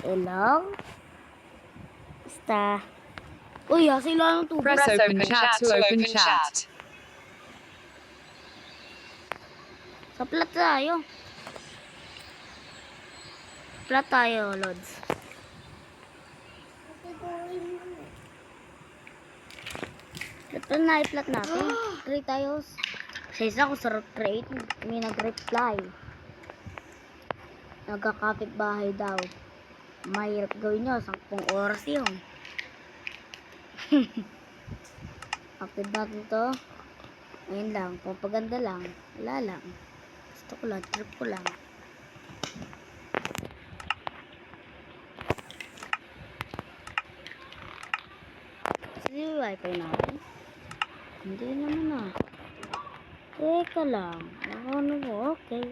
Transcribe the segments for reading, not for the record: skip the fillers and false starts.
Hello? Basta. Uy, sila ng tubig. Press open chat to open chat. Sa plat tayo. Plat tayo, Lods. Plat na i-plat natin. Create tayo. Sa isa ko sa create, may nag-reply. Nagkakapit bahay daw. Mahirap gawin nyo, 10 oras yun. Upload natin to. Ayun lang, papaganda lang. Wala lang. Gusto ko lang, trip ko lang. Kasi wifi natin. Hindi naman ah. Teka lang. Ano mo? Okay.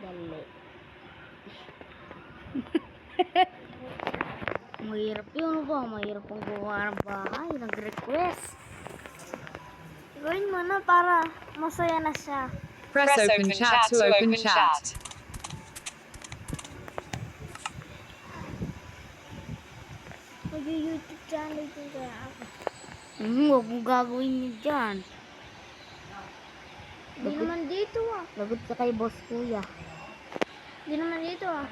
Dali. Mahirap yun ba? Mahirap pong gawa ng bahay. Nag-request. Gawin mo na para masaya na siya. Press open chat to open chat. Mag-YouTube channel din kaya ako. Huwag mong gagawin yun dyan. Hindi naman dito ah. Lagot ka kay boss kuya. Hindi naman dito ah.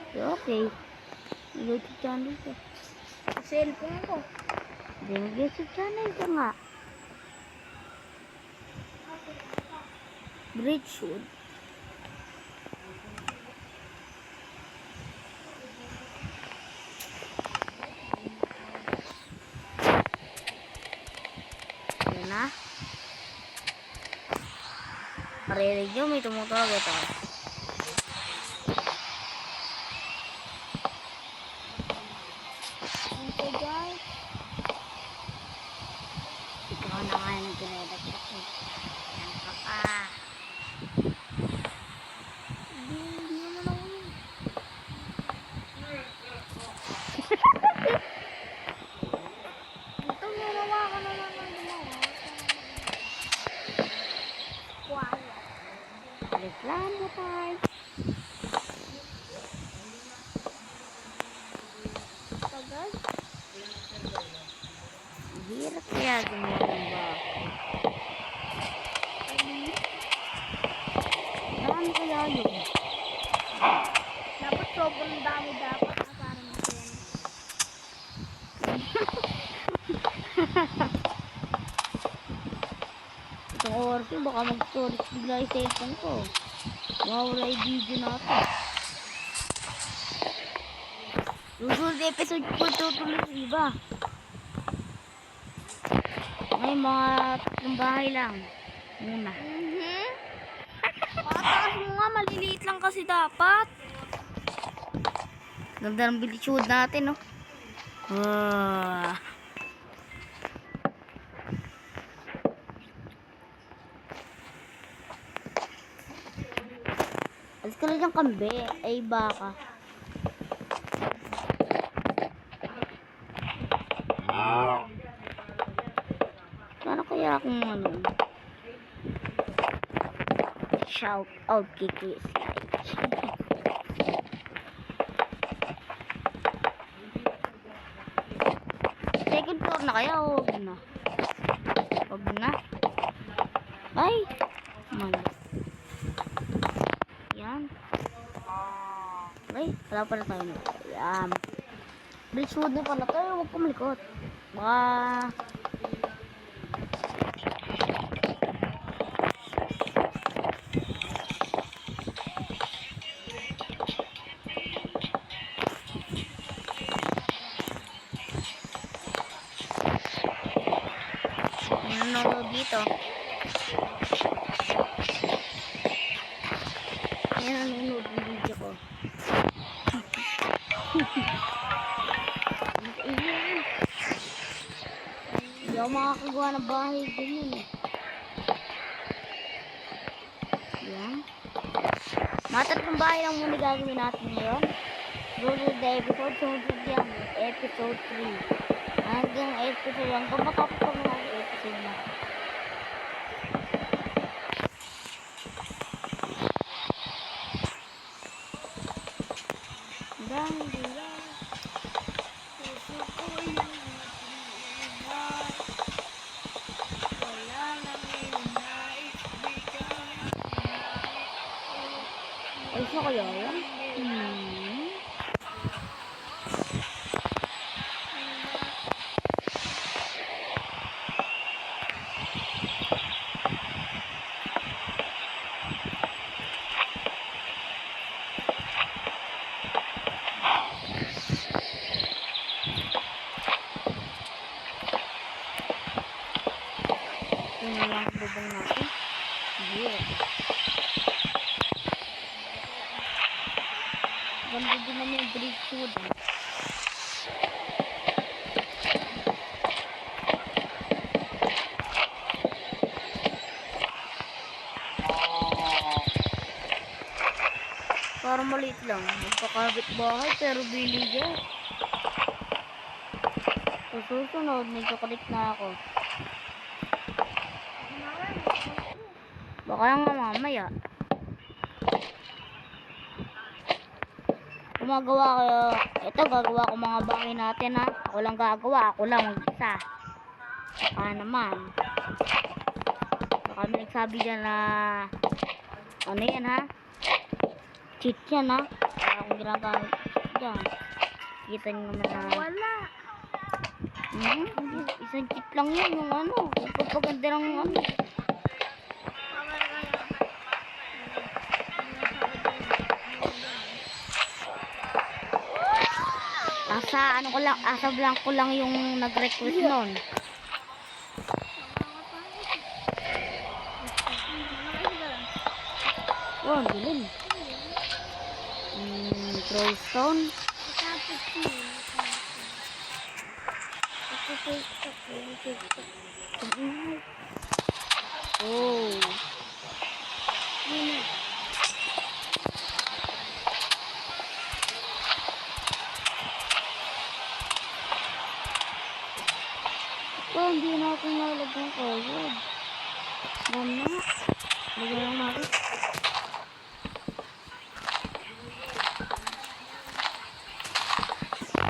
Okay. YouTube channel ko. Cellphone ko. Hindi mag-YouTube channel ka nga. Bridgewood. Yan na. Marinig nyo, may tumutawag ito. Okay guys. Ikaw na nga yung ginadak ako. Yan ka pa. Hindi naman ako yun. Ito gumawa ka naman ng gumawa. Wow. Reklamo tayo. Tagal. Hirap kaya gumawa ng bahay. Dami kaya yun. Dapat sobrang dami dapat na para masaya. Itong oras yun, baka mag-storage bigla yung cellphone ko. Mawala yung video natin. Susunod episode ko tutuloy sa iba. Ngayon mga 3 bahay lang. Muna. Pataas mo nga, maliliit lang kasi dapat. Ganda ng bilisyood natin, no? Alis ka lang yung kambe. Ay, baka. Sana kaya akong ano? Shout out kay Chris. Second floor na kaya o huwag na? Huwag na. Ay! Mali. Yan. Ay, wala pala tayo na. Yan. Bridgewood na pala tayo. Huwag kumalikot. Baka... nanonood dito. Yan nanonood ng video ko. Hindi ako makakagawa ng bahay ganyan eh. Yan. Mga 3 bahay lang muna gagawin natin ngayon. Susunod na episode, susunod yan. Episode 3. Hanggang episode, hanggang matapos pa mga episode na. Gusto kaya yan? Ito na lang bubong natin. Yeah. Ganda din naman yung bridge wood. Para maliit lang. Magpakabit bahay pero biligan. Sa susunod, may chocolate na ako. Baka nga mamaya. Gumagawa ko. Ito, gagawa ko mga bahay natin ha. Ako lang gagawa. Ako lang mag-isa. Baka naman. Baka may nagsabi dyan na ano yan ha. Cheat yan ha. Kaya akong ginagamit dyan. Kita nyo naman na wala. Isang cheat lang yun yung ano. Yung pagpaganda ng ano. Asa ano ko lang, asa blank ko lang yung nag-request nun. Oh, bilin. Crowstone. Oh. Oh, hindi na ako nalagyan ko. Yun. Ganda. Lagyan lang natin.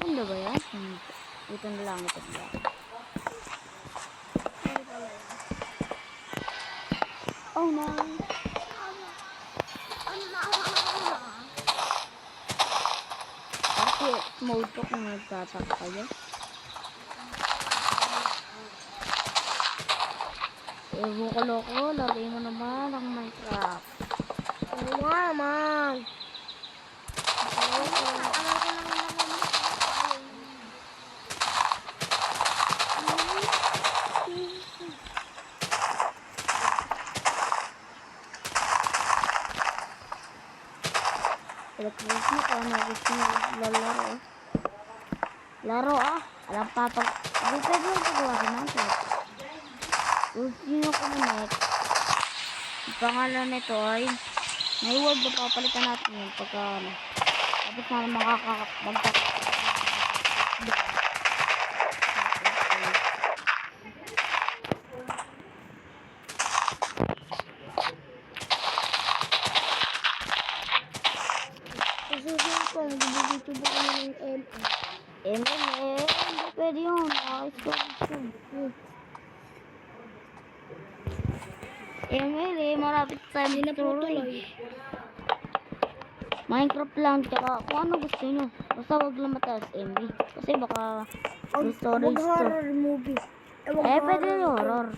Ganda ba yan? Ito na lang. Ito na lang. Oh no. Kasi mode ko kung nagtatak kayo. Ewan ko loko, lagay mo naman ang Minecraft. Oo nga naman. Electric mo kung ano gusto nyo lalaro. Laro ah. Alam pa pag... Hindi pwede lang pagawa sa Minecraft. Gusto nyo kumonek. Ang pangalan nito ay may word na papalitan natin yun pagka ano. Tapos na makakabagtak. Susunod ko, mag-YouTube ako ng ML. Hindi pwede yun. ML marapit sa tuloy. Minecraft lang, tsaka kung ano gusto nyo. Basta wag lang mataas MB. Kasi baka storage to. Horror movie. Pwede horror.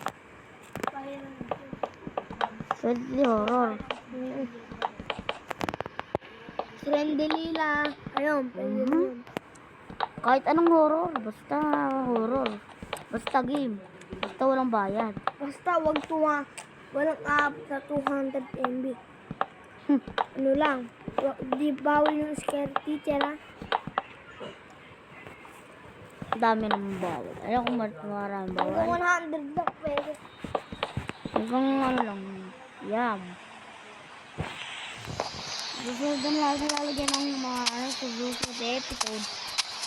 Pwede horror. Trendelila. Ayun, pwede yun. Kahit anong horror. Basta horror. Basta game. Basta walang bayad. Basta wag walang app sa 200 MB. Ano lang. Di bawal yung scare teacher ha. Dami naman bawal. Ayaw kung maraming bawal. Hanggang 100 lang pwede. Hanggang ano lang. Yam. Susunod na lang sa lalagyan ng mga ano sa susunod episode.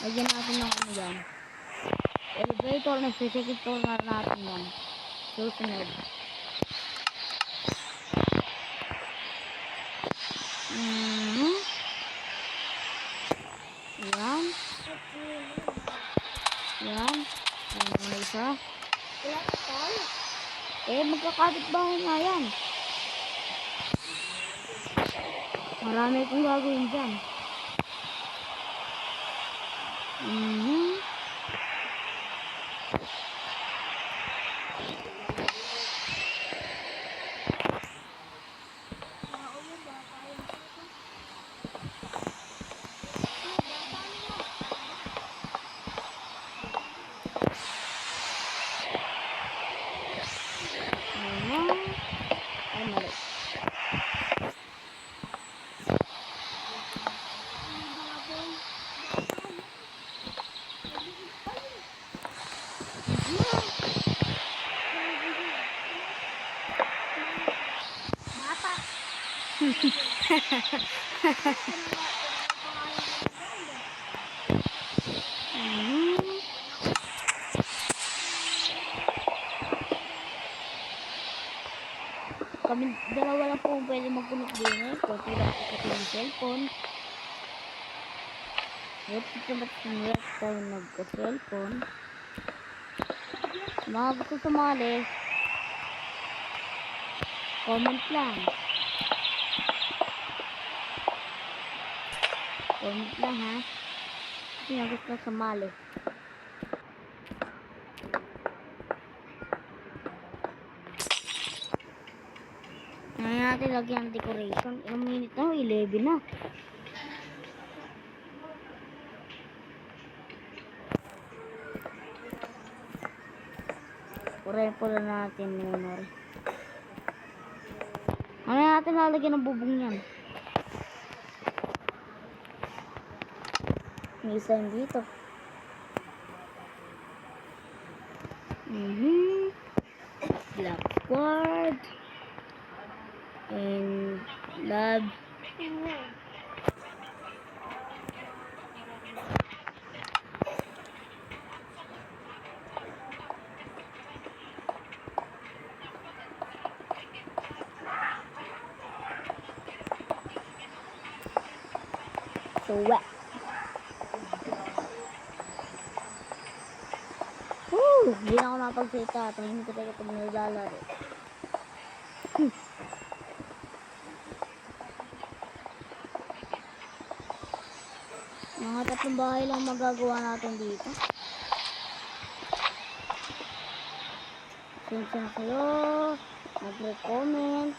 Lagyan natin ng ano yan. Elevator na second na natin yan. Susunod. Yan. Yan. Yan na isa. Magkakabit bahay nga yan. Marami kong gagawin dyan. Ay, mali. Kami dalawa lang po pwede magpunot din eh. Kung tira ko sa yung cellphone. Wait, ito ba't sinira tayo nagka-cellphone? Mga gusto sumali. Comment lang. Comment lang ha. Kasi nga gusto sumali. Ngayon natin lagyan ng decoration. Ilang minute na? 11 na. Pura-pura natin muna. Ngayon natin lalagyan ng bubong yan. May isa yung dito. Blackboard. And lab. So wet. Woo! Hindi na ako mapagsalita. Tingin ko tayo pag naglalaro. Mga 3 bahay lang magagawa natin dito. Pasensya na kayo. Mag-recommend.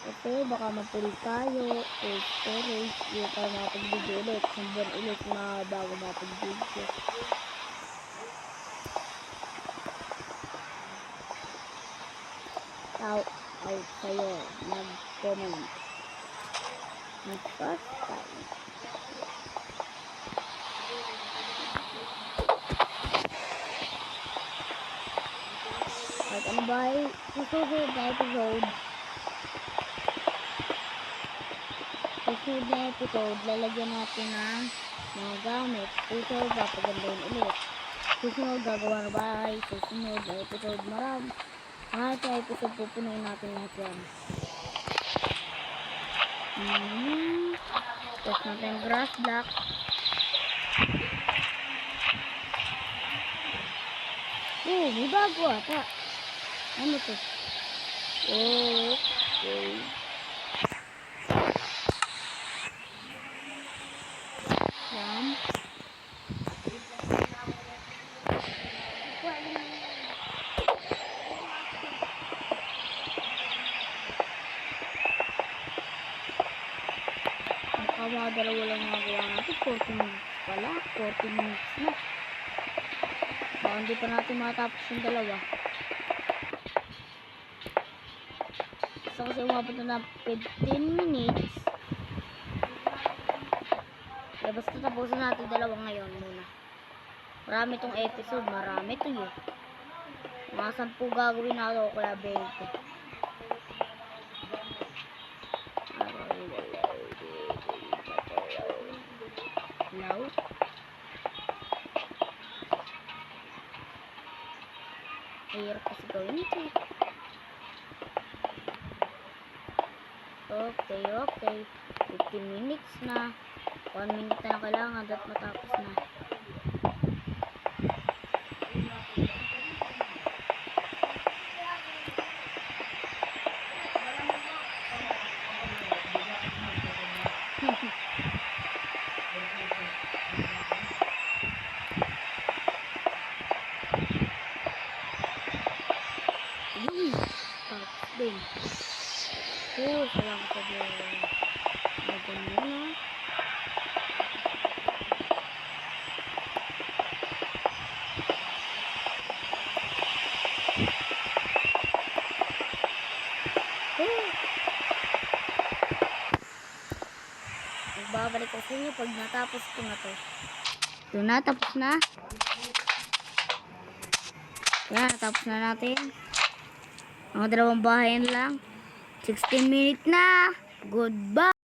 Kasi baka mapuli tayo. Storage. Yung tayo mapag-video ulit. Sumban ulit na bago mapag-video. Out sa'yo. Mag-comment. Mag-first time. At ano ba ay susunod na episode? Susunod na episode, lalagyan natin ng mga gamit. Susunod, papagandahin ulit. Susunod, gagawa ng bahay. Susunod na episode, marami. Mga sa episode, pupunuin natin lahat yan. Tapos natin grass block. Oh, may bago ata. Ano to? Okay. Yan. Mga dalawa lang nagawa natin. 40 minutes pala. 40 minutes na. Baka hindi pa natin matapos yung dalawa. So kasi umabot na ng 15 minutes. Kaya basta tapusin natin dalawa ngayon muna. Marami tong episode. Marami to yun. Mga 10 gagawin na ako kaya 20. Hello? Hirap kasi gawin ito. Okay. 15 minutes na. 1 minute na kailangan at matapos na. Tapos din. Salamat sa Diyos. Lagyan mo na. Magbabalik ko sa inyo pag natapos ko na to. Ito na, tapos na. Yan, natapos na natin. Mga dalawang bahayan lang. 16 minutes na. Goodbye.